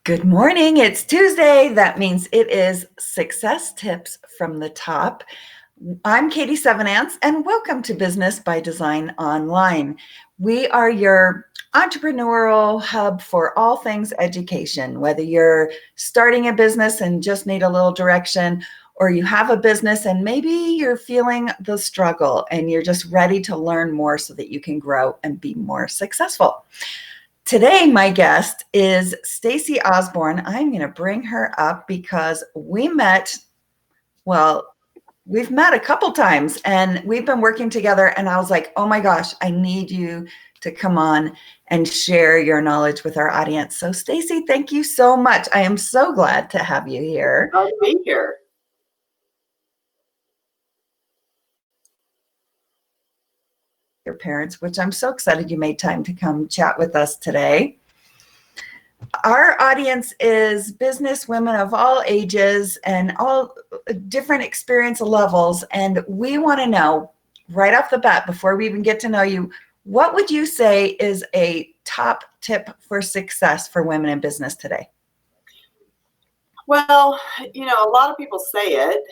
Good morning. It's Tuesday. That means it is Success Tips from the Top. I'm Katie Sevenance, and welcome to Business by Design Online. We are your entrepreneurial hub for all things education, whether you're starting a business and just need a little direction, or you have a business and maybe you're feeling the struggle and you're just ready to learn more so that you can grow and be more successful. Today, my guest is Stacy Osborne. I'm going to bring her up because we've met a couple times and we've been working together, and I was like, oh my gosh, I need you to come on and share your knowledge with our audience. So Stacy, thank you so much. I am so glad to have you here. I'll be here. Your parents, which I'm so excited you made time to come chat with us today. Our audience is business women of all ages and all different experience levels. And we want to know right off the bat, before we even get to know you, what would you say is a top tip for success for women in business today? Well, a lot of people say it,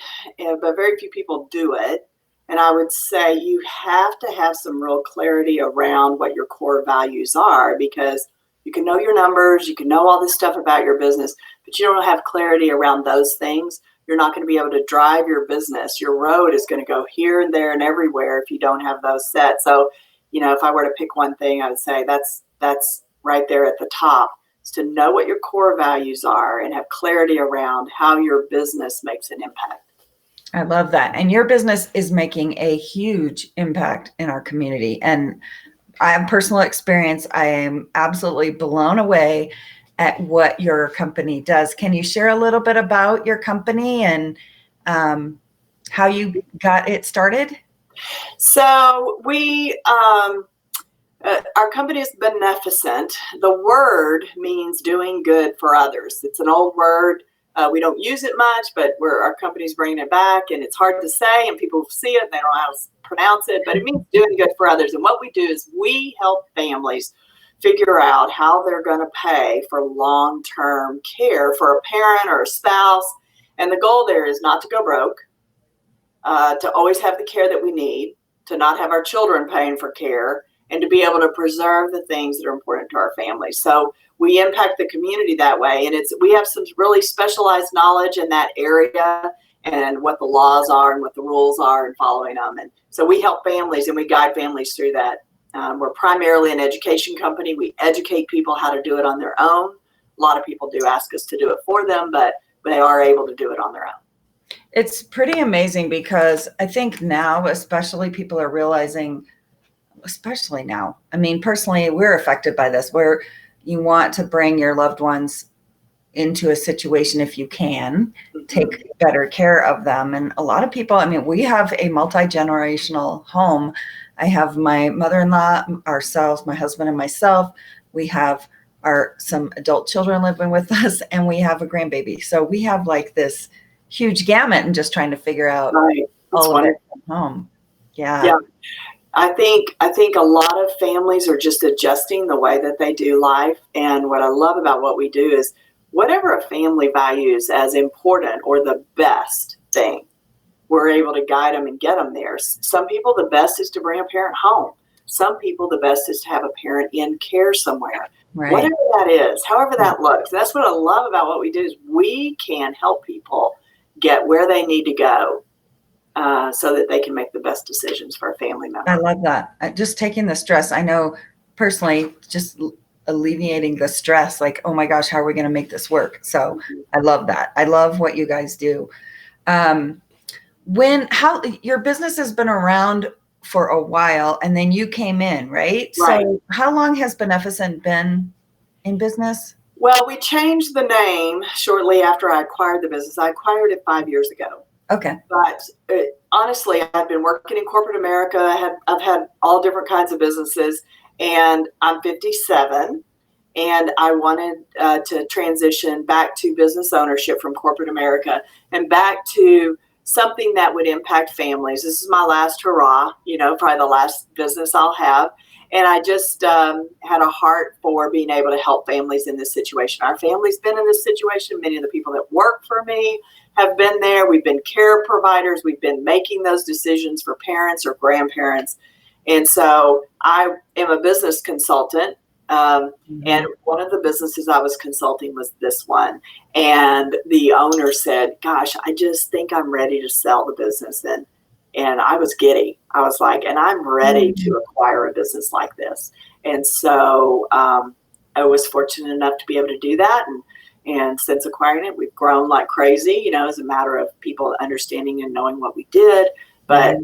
but very few people do it. And I would say you have to have some real clarity around what your core values are, because you can know your numbers, you can know all this stuff about your business, but you don't have clarity around those things. You're not going to be able to drive your business. Your road is going to go here and there and everywhere if you don't have those set. So, if I were to pick one thing, I would say that's right there at the top, is to know what your core values are and have clarity around how your business makes an impact. I love that. And your business is making a huge impact in our community. And I have personal experience. I am absolutely blown away at what your company does. Can you share a little bit about your company and how you got it started? So our company is Beneficent. The word means doing good for others. It's an old word. We don't use it much, but our company's bringing it back, and it's hard to say, and people see it, and they don't know how to pronounce it, but it means doing good for others. And what we do is we help families figure out how they're going to pay for long-term care for a parent or a spouse. And the goal there is not to go broke, to always have the care that we need, to not have our children paying for care, and to be able to preserve the things that are important to our families. So we impact the community that way. And we have some really specialized knowledge in that area and what the laws are and what the rules are and following them. And so we help families and we guide families through that. We're primarily an education company. We educate people how to do it on their own. A lot of people do ask us to do it for them, but they are able to do it on their own. It's pretty amazing because I think now, especially, people are realizing, especially now, I mean, personally, we're affected by this, where you want to bring your loved ones into a situation, if you can, take better care of them. And a lot of people, I mean, we have a multi-generational home. I have my mother-in-law, ourselves, my husband and myself. We have some adult children living with us, and we have a grandbaby. So we have like this huge gamut and just trying to figure out all of it at home. Yeah. I think a lot of families are just adjusting the way that they do life. And what I love about what we do is whatever a family values as important or the best thing, we're able to guide them and get them there. Some people, the best is to bring a parent home. Some people, the best is to have a parent in care somewhere. Right. Whatever that is, however that looks. That's what I love about what we do, is we can help people get where they need to go. So that they can make the best decisions for a family member. I love that. Just taking the stress. I know personally, just alleviating the stress, like, oh my gosh, how are we going to make this work? So I love that. I love what you guys do. How your business has been around for a while, and then you came in, right? So how long has Beneficent been in business? Well, we changed the name shortly after I acquired the business. I acquired it 5 years ago. Okay. But honestly, I've been working in corporate America. I've had all different kinds of businesses, and I'm 57, and I wanted to transition back to business ownership from corporate America and back to something that would impact families. This is my last hurrah, probably the last business I'll have. And I just had a heart for being able to help families in this situation. Our family's been in this situation. Many of the people that work for me have been there. We've been care providers. We've been making those decisions for parents or grandparents. And so I am a business consultant. And one of the businesses I was consulting was this one. And the owner said, gosh, I just think I'm ready to sell the business. And I was giddy. I was like, and I'm ready to acquire a business like this. And so I was fortunate enough to be able to do that. And since acquiring it, we've grown like crazy, as a matter of people understanding and knowing what we did. But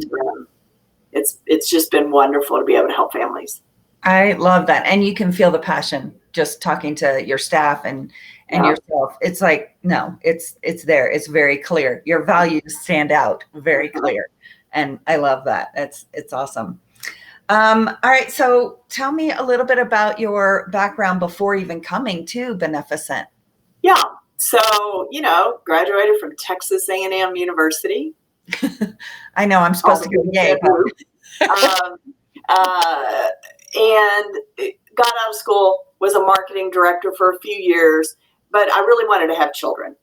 it's just been wonderful to be able to help families. I love that. And you can feel the passion just talking to your staff and yourself. It's like, no, it's there. It's very clear. Your values stand out very clear. And I love that. It's awesome. All right. So tell me a little bit about your background before even coming to Beneficent. Yeah. So, graduated from Texas A&M University. I know I'm supposed to go yay. And got out of school, was a marketing director for a few years, but I really wanted to have children.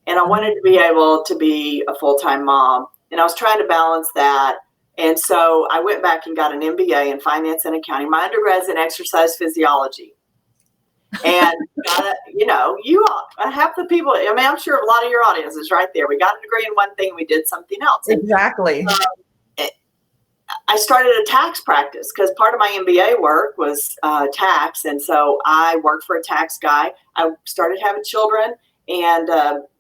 And I wanted to be able to be a full-time mom. And I was trying to balance that. And so I went back and got an MBA in finance and accounting. My undergrad's in exercise physiology. And, half the people, I'm sure a lot of your audience is right there. We got a degree in one thing, we did something else. Exactly. I started a tax practice because part of my MBA work was tax. And so I worked for a tax guy. I started having children, and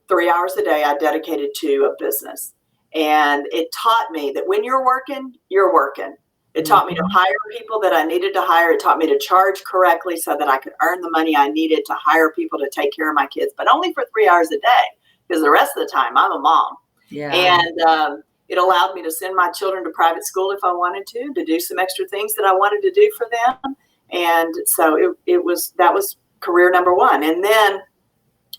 3 hours a day I dedicated to a business. And it taught me that when you're working, you're working. It taught me to hire people that I needed to hire. It taught me to charge correctly so that I could earn the money I needed to hire people to take care of my kids, but only for 3 hours a day, because the rest of the time I'm a mom. Yeah. And it allowed me to send my children to private school if I wanted to do some extra things that I wanted to do for them. And so that was career number one. And then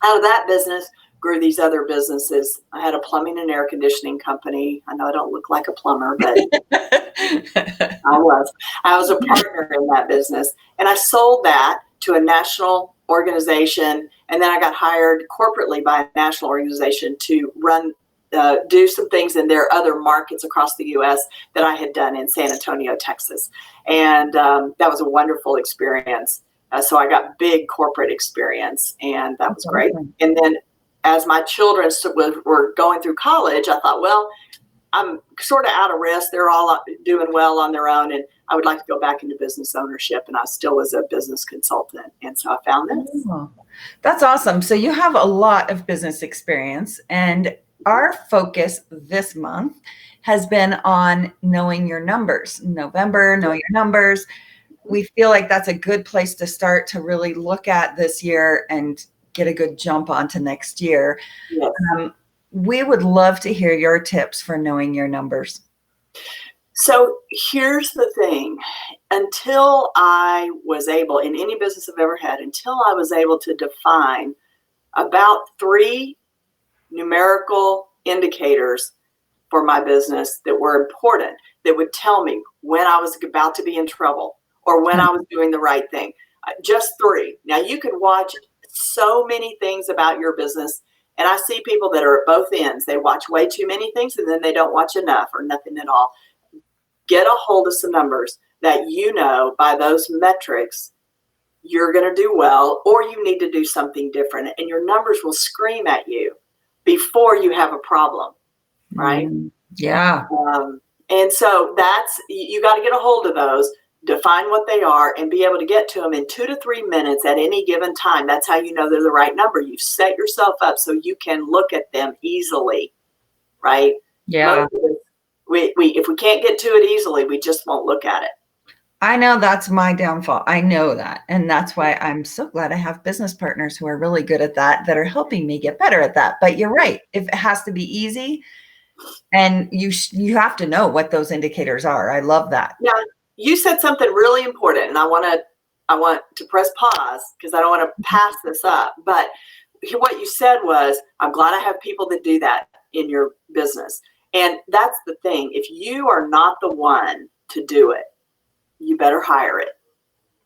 out of that business grew these other businesses. I had a plumbing and air conditioning company. I know I don't look like a plumber, but I was a partner in that business. And I sold that to a national organization. And then I got hired corporately by a national organization to do some things in their other markets across the U.S. that I had done in San Antonio, Texas. And that was a wonderful experience. So I got big corporate experience, and that was great. And then as my children were going through college, I thought, well, I'm sort of out of risk. They're all doing well on their own, and I would like to go back into business ownership. And I still was a business consultant. And so I found this. Oh, that's awesome. So you have a lot of business experience, and our focus this month has been on knowing your numbers. November, know your numbers. We feel like that's a good place to start to really look at this year and get a good jump onto next year. Yes. We would love to hear your tips for knowing your numbers. So here's the thing. Until I was able, in any business I've ever had, until I was able to define about 3 numerical indicators for my business that were important, that would tell me when I was about to be in trouble or when I was doing the right thing. Just 3. Now you can watch so many things about your business, and I see people that are at both ends. They watch way too many things, and then they don't watch enough or nothing at all. Get a hold of some numbers that by those metrics you're going to do well, or you need to do something different, and your numbers will scream at you before you have a problem, right? Yeah. And so you got to get a hold of those, define what they are, and be able to get to them in 2 to 3 minutes at any given time. That's how you know they're the right number. You've set yourself up so you can look at them easily, right? Yeah. If we can't get to it easily, we just won't look at it. I know that's my downfall. I know that. And that's why I'm so glad I have business partners who are really good at that are helping me get better at that. But you're right. If it has to be easy, and you have to know what those indicators are. I love that. Yeah. You said something really important, and I want to press pause because I don't want to pass this up. But what you said was, I'm glad I have people that do that in your business. And that's the thing. If you are not the one to do it, you better hire it.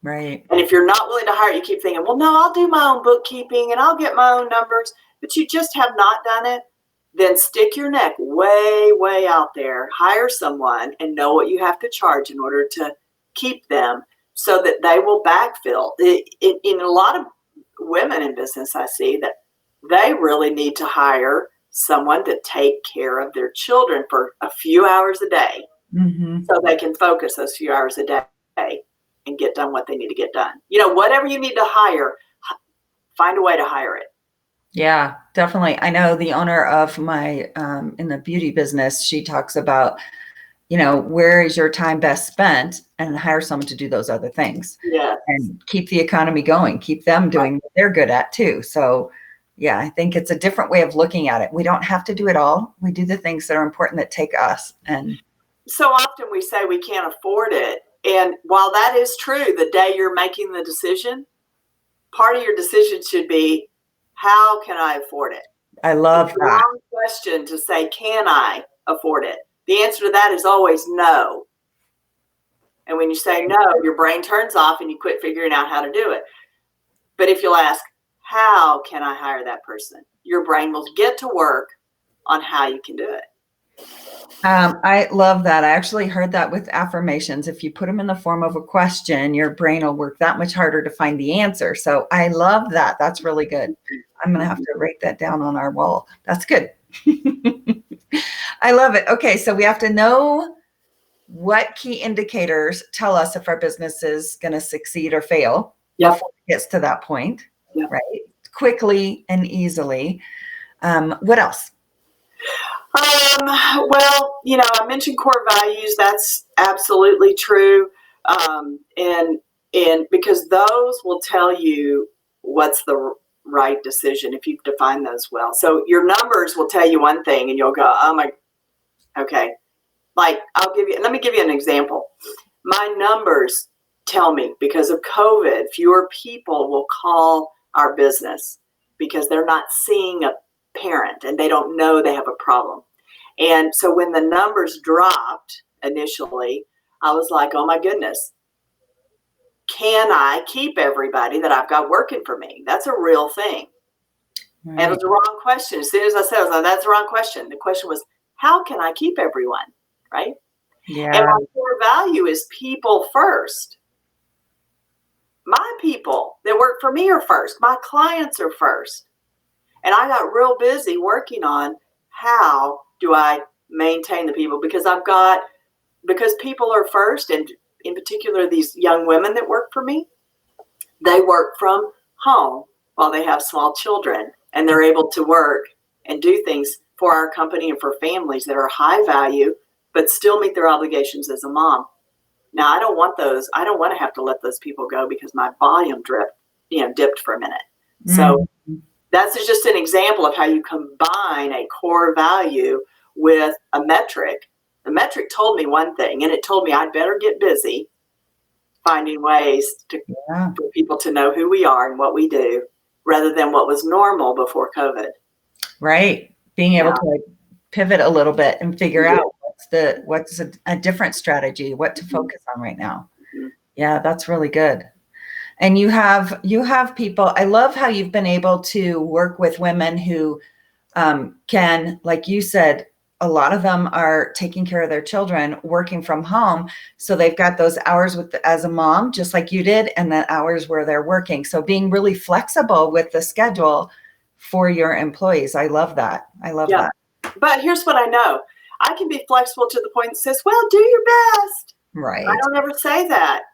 Right. And if you're not willing to hire, you keep thinking, well, no, I'll do my own bookkeeping and I'll get my own numbers, but you just have not done it, then stick your neck way, way out there, hire someone and know what you have to charge in order to keep them so that they will backfill. In a lot of women in business, I see that they really need to hire someone to take care of their children for a few hours a day so they can focus those few hours a day and get done what they need to get done. Whatever you need to hire, find a way to hire it. Yeah, definitely. I know the owner of my, in the beauty business, she talks about, where is your time best spent, and hire someone to do those other things. Yeah. And keep the economy going, keep them doing what they're good at too. So yeah, I think it's a different way of looking at it. We don't have to do it all. We do the things that are important that take us. And so often we say we can't afford it. And while that is true, the day you're making the decision, part of your decision should be, how can I afford it? I love it's that. a wrong question to say, can I afford it? The answer to that is always no. And when you say no, your brain turns off and you quit figuring out how to do it. But if you'll ask, how can I hire that person? Your brain will get to work on how you can do it. I love that. I actually heard that with affirmations. If you put them in the form of a question, your brain will work that much harder to find the answer. So I love that. That's really good. I'm going to have to write that down on our wall. That's good. I love it. Okay. So we have to know what key indicators tell us if our business is going to succeed or fail before it gets to that point, right? Quickly and easily. What else? Well, I mentioned core values. That's absolutely true. And because those will tell you what's the right decision if you've defined those well. So your numbers will tell you one thing and you'll go, oh my, okay. Like let me give you an example. My numbers tell me because of COVID, fewer people will call our business because they're not seeing a parent and they don't know they have a problem. And so when the numbers dropped initially, I was like, oh my goodness, can I keep everybody that I've got working for me? That's a real thing. Right. And it was the wrong question. As soon as I said, I was like, that's the wrong question. The question was, how can I keep everyone? Right? Yeah. And my core value is people first. My people that work for me are first. My clients are first. And I got real busy working on how do I maintain the people because people are first, and in particular these young women that work for me, they work from home while they have small children, and they're able to work and do things for our company and for families that are high value but still meet their obligations as a mom. Now I don't want to have to let those people go because my volume dipped for a minute. So that's just an example of how you combine a core value with a metric. The metric told me one thing, and it told me I'd better get busy finding ways for people to know who we are and what we do rather than what was normal before COVID. Right. Being able to pivot a little bit and figure out what's a different strategy, what to focus on right now. Yeah, that's really good. And you have people, I love how you've been able to work with women who can, like you said, a lot of them are taking care of their children, working from home. So they've got those hours as a mom, just like you did, and the hours where they're working. So being really flexible with the schedule for your employees. I love that. I love that. But here's what I know. I can be flexible to the point that says, well, do your best. Right. I don't ever say that.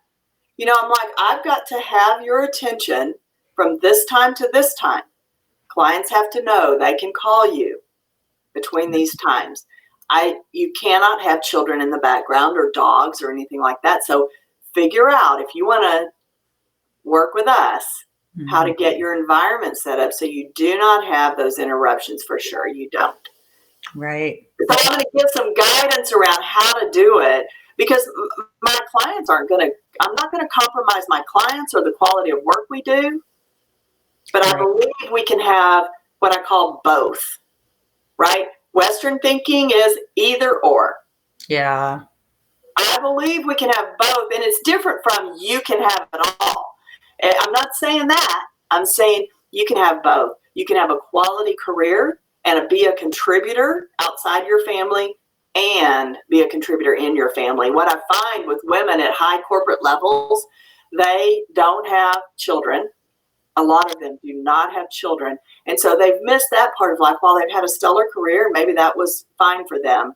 I'm like, I've got to have your attention from this time to this time. Clients have to know they can call you between these times. You cannot have children in the background or dogs or anything like that. So figure out, if you want to work with us, how to get your environment set up so you do not have those interruptions. For sure you don't. Right. So I'm going to give some guidance around how to do it, because my clients I'm not going to compromise my clients or the quality of work we do, but I believe we can have what I call both, right? Western thinking is either or. Yeah. I believe we can have both, and it's different from you can have it all. And I'm not saying that. I'm saying you can have both. You can have a quality career and be a contributor outside your family and be a contributor in your family. What I find with women at high corporate levels, they don't have children. A lot of them do not have children. And so they've missed that part of life. While they've had a stellar career, maybe that was fine for them.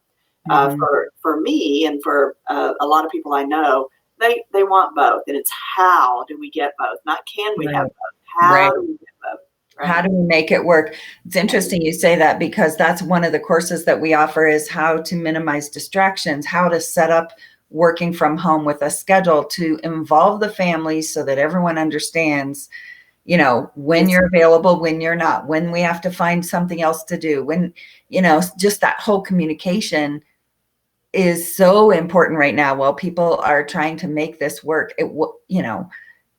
For me and for a lot of people I know, they want both. And it's how do we get both? Not can we have both? How do we get both? Right? How do we make it work? It's interesting you say that, because that's one of the courses that we offer, is how to minimize distractions, how to set up working from home with a schedule to involve the family so that everyone understands, you know, when you're available, when you're not, when we have to find something else to do, when, you know, just that whole communication is so important right now while people are trying to make this work. You know,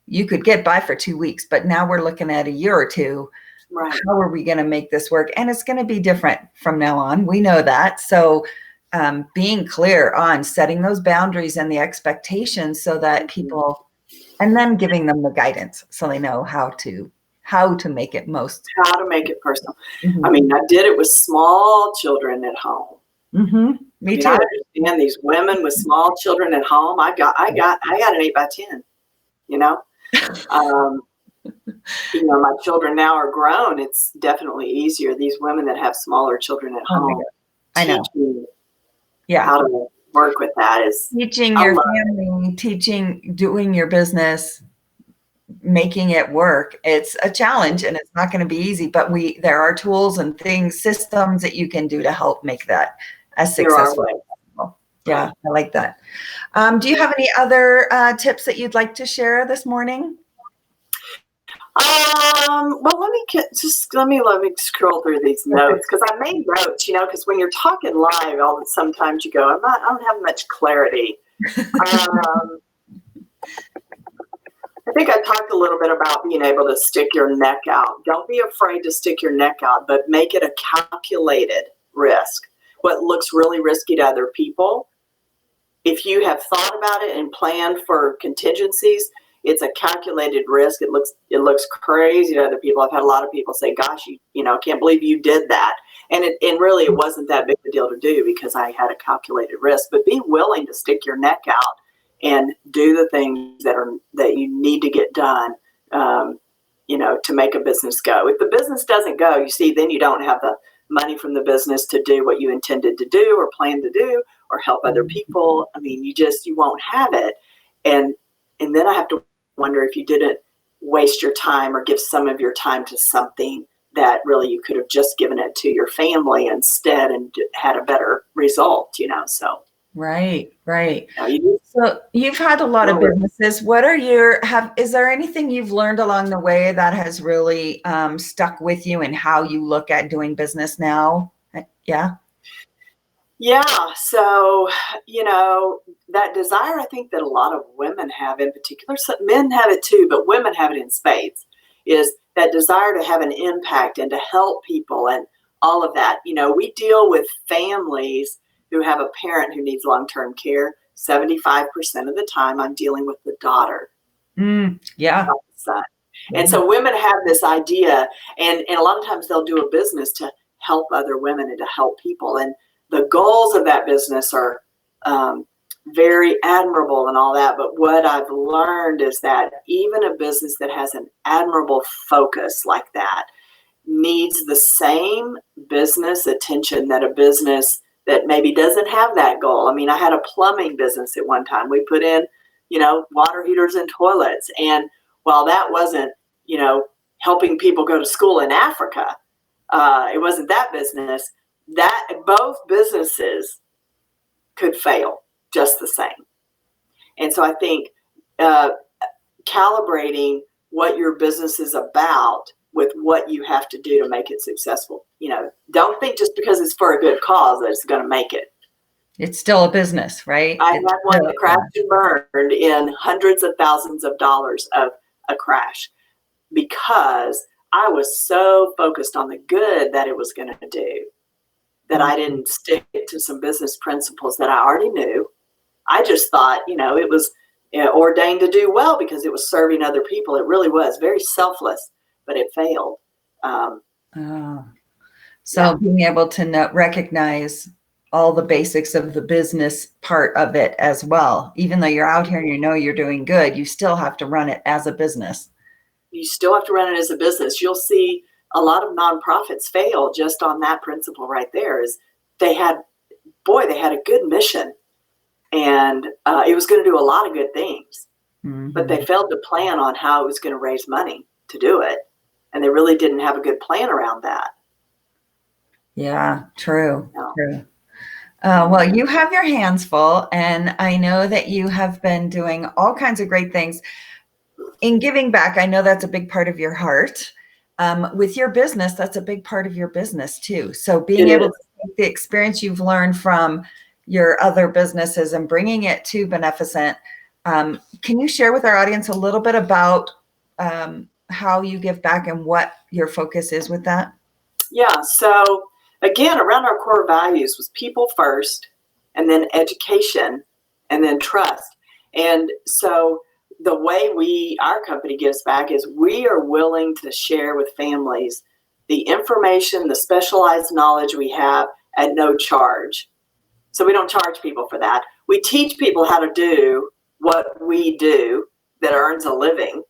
you could get by for 2 weeks, but now we're looking at a year or two. Right. How are we going to make this work? And it's going to be different from now on. We know that. So being clear on setting those boundaries and the expectations so that people, and then giving them the guidance so they know how to make it most. How to make it personal. I mean, I did it with small children at home. Me too. I understand these women with small children at home. I got an 8x10, you know. You know, my children now are grown. It's definitely easier. These women that have smaller children at home, I know. How to work with that is teaching your family, doing your business, making it work. It's a challenge and it's not going to be easy, but there are tools and things, systems that you can do to help make that as successful as possible. Yeah, I like that. Do you have any other tips that you'd like to share this morning? Well, let me scroll through these notes, because I made notes, you know, because when you're talking live, sometimes you go, I don't have much clarity. I think I talked a little bit about being able to stick your neck out. Don't be afraid to stick your neck out, but make it a calculated risk. What looks really risky to other people, if you have thought about it and planned for contingencies, it's a calculated risk. It looks crazy to other people. I've had a lot of people say, gosh, you know, I can't believe you did that. And really it wasn't that big a deal to do because I had a calculated risk. But be willing to stick your neck out and do the things that you need to get done, you know, to make a business go. If the business doesn't go, you see, then you don't have the money from the business to do what you intended to do or plan to do or help other people. I mean, you won't have it. And then I have to wonder if you didn't waste your time or give some of your time to something that really you could have just given it to your family instead and had a better result, you know, so. Right. You know, so you've had a lot of businesses. Is there anything you've learned along the way that has really stuck with you in how you look at doing business now? Yeah. So, you know, that desire, I think that a lot of women have in particular, some men have it too, but women have it in spades, is that desire to have an impact and to help people and all of that. You know, we deal with families who have a parent who needs long-term care. 75% of the time I'm dealing with the daughter. Not the son. And so women have this idea, and a lot of times they'll do a business to help other women and to help people. And the goals of that business are very admirable and all that. But what I've learned is that even a business that has an admirable focus like that needs the same business attention that a business that maybe doesn't have that goal. I mean, I had a plumbing business at one time. We put in, you know, water heaters and toilets. And while that wasn't, you know, helping people go to school in Africa, it wasn't that business. That both businesses could fail just the same. And so I think calibrating what your business is about with what you have to do to make it successful. You know, don't think just because it's for a good cause that it's going to make it. It's still a business, right? I had one that crashed and burned in hundreds of thousands of dollars of a crash because I was so focused on the good that it was going to do that I didn't stick to some business principles that I already knew. I just thought, it was ordained to do well because it was serving other people. It really was very selfless, but it failed. So being able to recognize all the basics of the business part of it as well, even though you're out here and you're doing good, you still have to run it as a business. You still have to run it as a business. You'll see a lot of nonprofits fail just on that principle right there. Is they had a good mission, and it was going to do a lot of good things, but they failed to plan on how it was going to raise money to do it, and they really didn't have a good plan around that. Yeah, true. Well, you have your hands full, and I know that you have been doing all kinds of great things in giving back. I know that's a big part of your heart. With your business, that's a big part of your business too. So being able to take the experience you've learned from your other businesses and bringing it to Beneficent, can you share with our audience a little bit about how you give back and what your focus is with that? Yeah. So again, around our core values was people first, and then education, and then trust. And so the way our company gives back is we are willing to share with families the information, the specialized knowledge we have at no charge. So we don't charge people for that. We teach people how to do what we do that earns a living,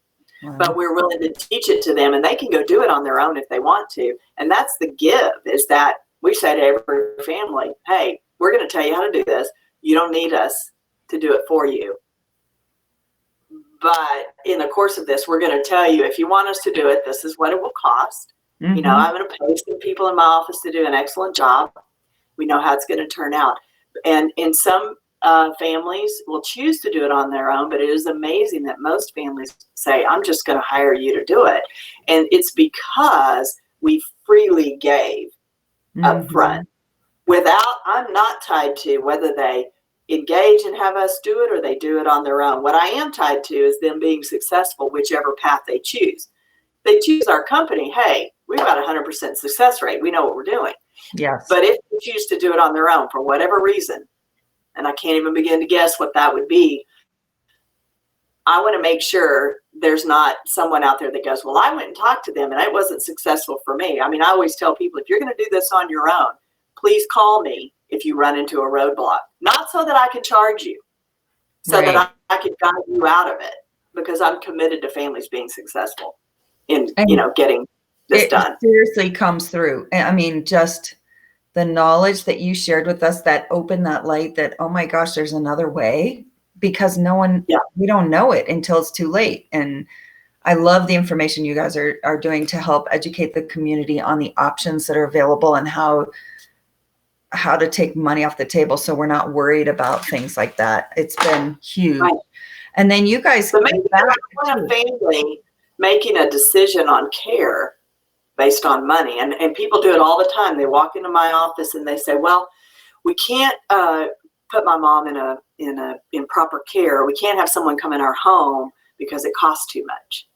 but we're willing to teach it to them, and they can go do it on their own if they want to. And that's the give, is that we say to every family, hey, we're going to tell you how to do this. You don't need us to do it for you. But in the course of this, we're going to tell you, if you want us to do it, this is what it will cost. I'm going to pay some people in my office to do an excellent job. We know how it's going to turn out. And in some families will choose to do it on their own, but it is amazing that most families say, I'm just going to hire you to do it. And it's because we freely gave up front. I'm not tied to whether they engage and have us do it or they do it on their own. What I am tied to is them being successful, whichever path they choose. They choose our company, hey, we've got a 100% success rate. We know what we're doing. Yes. But if they choose to do it on their own for whatever reason, and I can't even begin to guess what that would be, I want to make sure there's not someone out there that goes, well, I went and talked to them and it wasn't successful for me. I mean, I always tell people, if you're going to do this on your own, please call me if you run into a roadblock. Not so that I can charge you, so that I can guide you out of it, because I'm committed to families being successful in, getting this done. It seriously comes through. I mean, just the knowledge that you shared with us that opened that light that, oh my gosh, there's another way, because we don't know it until it's too late. And I love the information you guys are doing to help educate the community on the options that are available and how to take money off the table, so we're not worried about things like that. It's been huge. Right. And then you guys, a family making a decision on care based on money, and people do it all the time. They walk into my office and they say, well, we can't put my mom in proper care. We can't have someone come in our home because it costs too much.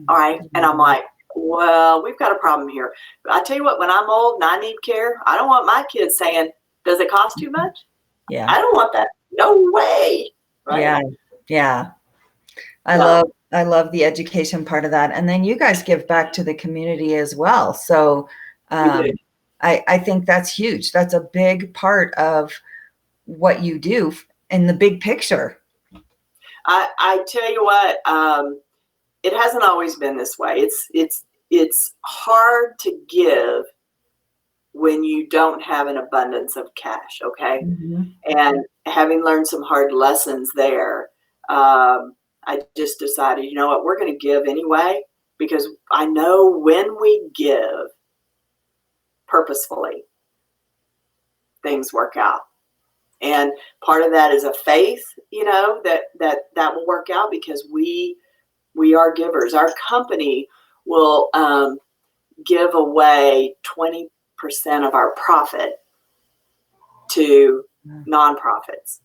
All right. And I'm like, well, we've got a problem here. I tell you what, when I'm old and I need care, I don't want my kids saying, does it cost too much? Yeah. I don't want that. No way. Right? Yeah. I love the education part of that. And then you guys give back to the community as well. So I think that's huge. That's a big part of what you do in the big picture. I tell you what, it hasn't always been this way. It's hard to give when you don't have an abundance of cash. Okay. And having learned some hard lessons there, I just decided, you know what, we're going to give anyway, because I know when we give purposefully, things work out. And part of that is a faith, that will work out, because we are givers. Our company will give away 20% of our profit to nonprofits.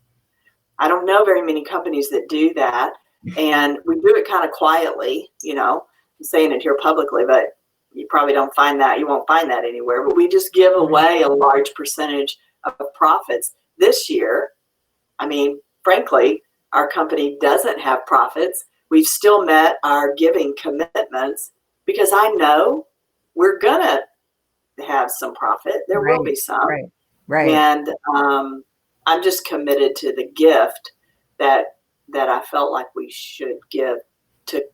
I don't know very many companies that do that. And we do it kind of quietly, I'm saying it here publicly, but you probably don't find that. You won't find that anywhere. But we just give away a large percentage of profits. This year, I mean, frankly, our company doesn't have profits. We've still met our giving commitments because I know we're going to have some profit. There will be some. Right. And I'm just committed to the gift that I felt like we should give to,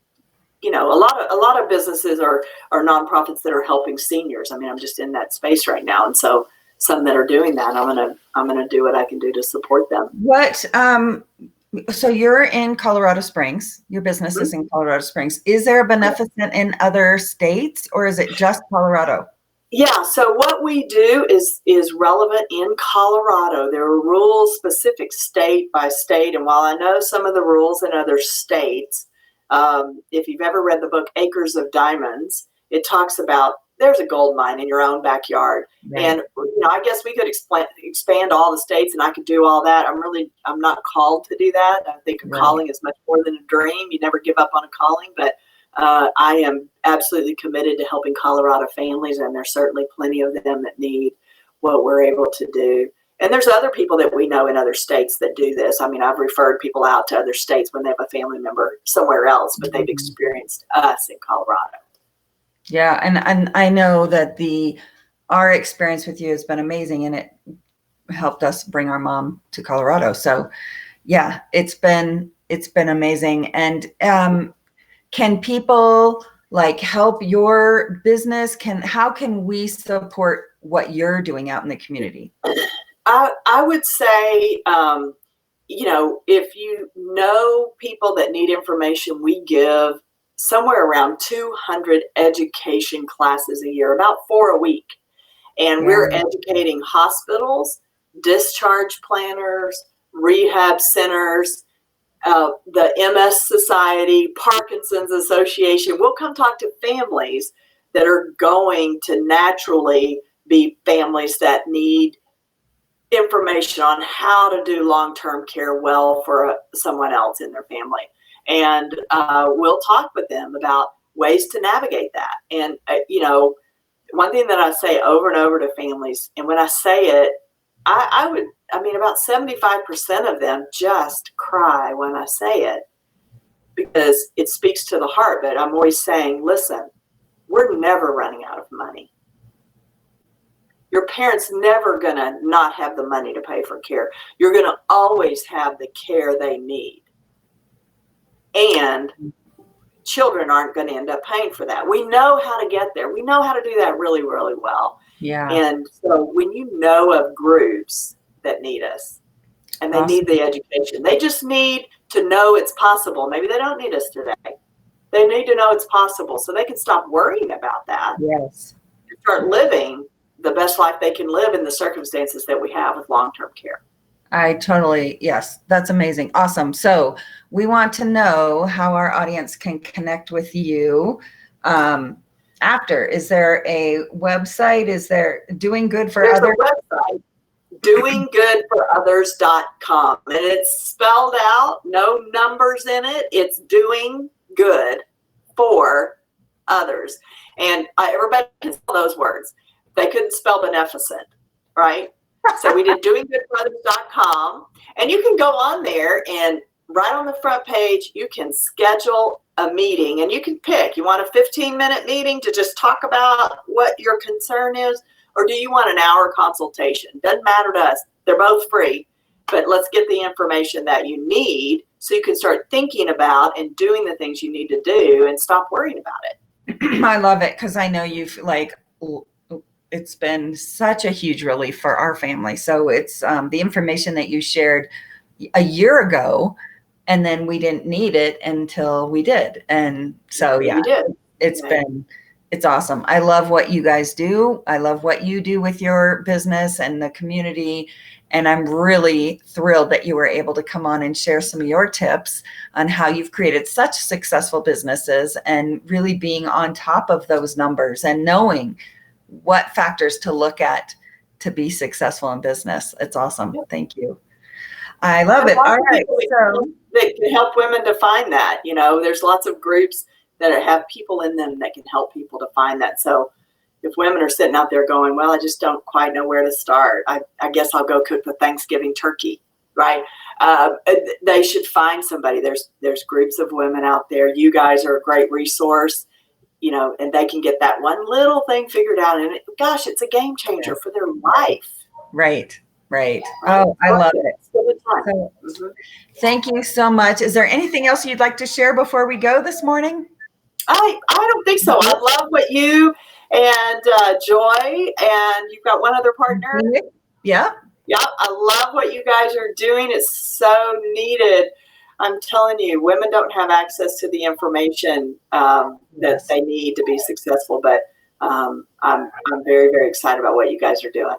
a lot of businesses are nonprofits that are helping seniors. I mean, I'm just in that space right now. And so some that are doing that, I'm going to do what I can do to support them. So you're in Colorado Springs, your business is in Colorado Springs. Is there a Beneficent in other states, or is it just Colorado? Yeah, so what we do is relevant in Colorado. There are rules specific state by state, and while I know some of the rules in other states, if you've ever read the book Acres of Diamonds, it talks about there's a gold mine in your own backyard. Right. And I guess we could expand all the states, and I could do all that. I'm not called to do that. I think a calling is much more than a dream. You never give up on a calling, but I am absolutely committed to helping Colorado families, and there's certainly plenty of them that need what we're able to do. And there's other people that we know in other states that do this. I mean, I've referred people out to other states when they have a family member somewhere else, but they've experienced us in Colorado. Yeah, and I know that our experience with you has been amazing, and it helped us bring our mom to Colorado. So, yeah, it's been amazing. And can people help your business? How can we support what you're doing out in the community? I would say, if you know people that need information, we give somewhere around 200 education classes a year, about 4 a week. And we're educating hospitals, discharge planners, rehab centers, the MS Society, Parkinson's Association. We'll come talk to families that are going to naturally be families that need information on how to do long-term care well for someone else in their family. And we'll talk with them about ways to navigate that. And, one thing that I say over and over to families, and when I say it, about 75% of them just cry when I say it because it speaks to the heart. But I'm always saying, listen, we're never running out of money. Your parents never going to not have the money to pay for care. You're going to always have the care they need. And children aren't going to end up paying for that. We know how to get there. We know how to do that really, really well. Yeah. And so when you know of groups that need us and they need the education, they just need to know it's possible. Maybe they don't need us today. They need to know it's possible so they can stop worrying about that. Yes. And start living the best life they can live in the circumstances that we have with long-term care. Yes, that's amazing. Awesome. So we want to know how our audience can connect with you after. Is there a website? Is there Doing Good for Others? There's a website, doinggoodforothers.com. And it's spelled out, no numbers in it. It's doing good for others. And everybody can spell those words. They couldn't spell beneficent, right? So we did doinggoodforothers.com, and you can go on there, and right on the front page, you can schedule a meeting, and you can pick. You want a 15-minute meeting to just talk about what your concern is, or do you want an hour consultation? Doesn't matter to us. They're both free, but let's get the information that you need so you can start thinking about and doing the things you need to do and stop worrying about it. I love it because I know you've it's been such a huge relief for our family. So it's the information that you shared a year ago, and then we didn't need it until we did. And so, it's awesome. I love what you guys do. I love what you do with your business and the community. And I'm really thrilled that you were able to come on and share some of your tips on how you've created such successful businesses and really being on top of those numbers and knowing what factors to look at to be successful in business. It's awesome. Thank you. I love it. All right. So that can help women to find that. There's lots of groups that have people in them that can help people to find that. So if women are sitting out there going, well, I just don't quite know where to start, I guess I'll go cook the Thanksgiving turkey. right? They should find somebody. There's groups of women out there. You guys are a great resource, and they can get that one little thing figured out. And gosh, it's a game changer for their life. Right. Oh, I love it. So, thank you so much. Is there anything else you'd like to share before we go this morning? I don't think so. I love what you and Joy, and you've got one other partner. Yeah. I love what you guys are doing. It's so needed. I'm telling you, women don't have access to the information that they need to be successful. But I'm very, very excited about what you guys are doing.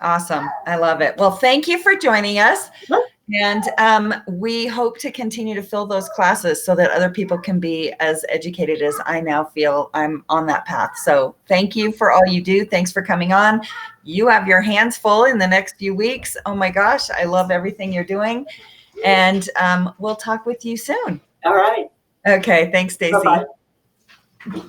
Awesome. I love it. Well, thank you for joining us. And we hope to continue to fill those classes so that other people can be as educated as I now feel I'm on that path. So thank you for all you do. Thanks for coming on. You have your hands full in the next few weeks. Oh my gosh, I love everything you're doing. And we'll talk with you soon. All right. Okay. Thanks, Stacy. Bye-bye.